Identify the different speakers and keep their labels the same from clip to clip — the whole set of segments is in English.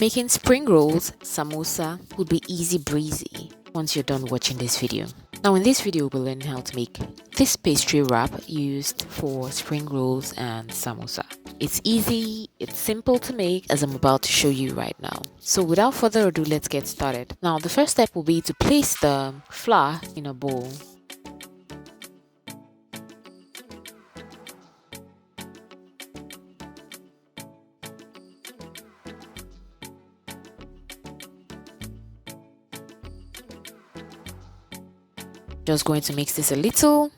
Speaker 1: Making spring rolls, samosa, would be easy breezy once you're done watching this video. Now in this video we'll learn how to make this pastry wrap used for spring rolls and samosa. It's easy, it's simple to make as I'm about to show you right now. So without further ado, let's get started. Now the first step will be to place the flour in a bowl. Just going to mix this a little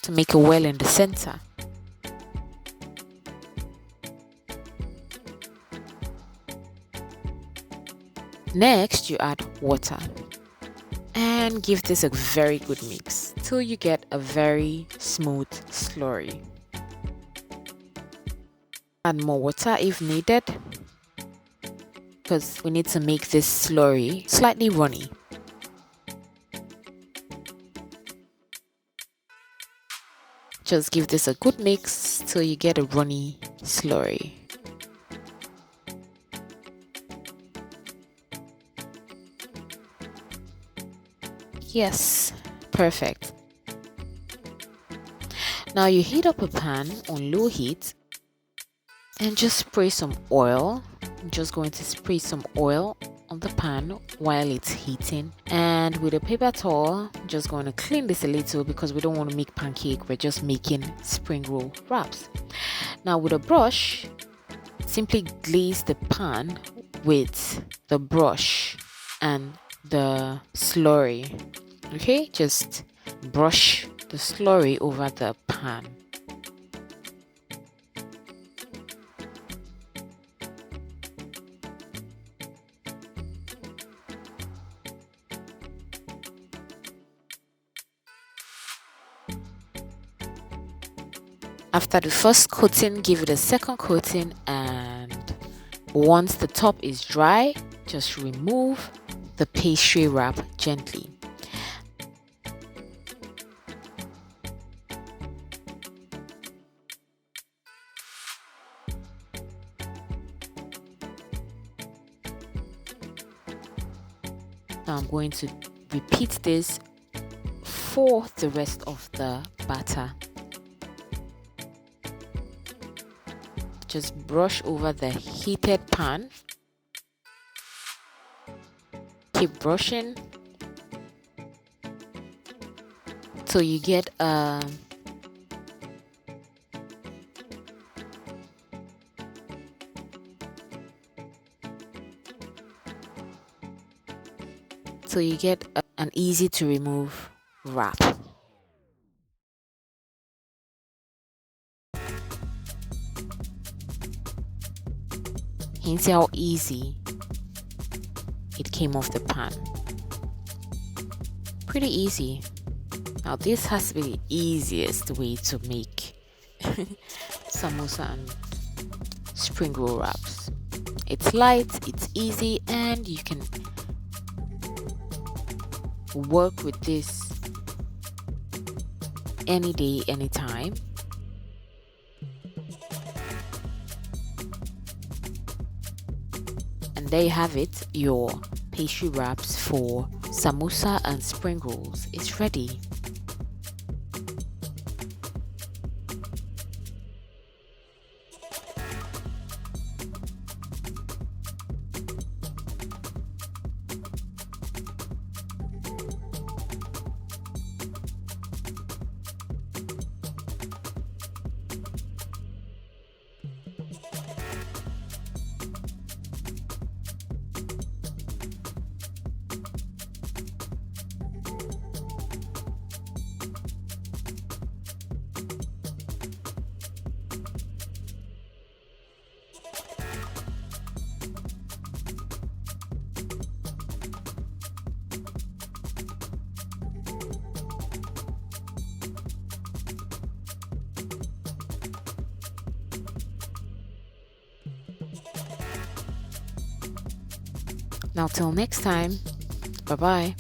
Speaker 1: to make a well in the center. Next, you add water and give this a very good mix till you get a very smooth slurry. Add more water if needed because we need to make this slurry slightly runny. Just give this a good mix till you get a runny slurry. Yes, perfect. Now you heat up a pan on low heat and just spray some oil. I'm just going to spray some oil on the pan while it's heating, and with a paper towel I'm just going to clean this a little because we don't want to make pancake, we're just making spring roll wraps. Now with a brush, simply glaze the pan with the brush and the slurry. Okay, just brush the slurry over the pan. After the first coating, give it a second coating, and once the top is dry, just remove the pastry wrap gently. Now I'm going to repeat this for the rest of the batter. Just brush over the heated pan. Keep brushing till you get an easy to remove wrap. You see how easy it came off the pan. Pretty easy. Now this has to be the easiest way to make samosa and spring roll wraps. It's light, it's easy, and you can work with this any day, anytime. And there you have it, your pastry wraps for samosa and spring rolls is ready. Now till next time, bye bye.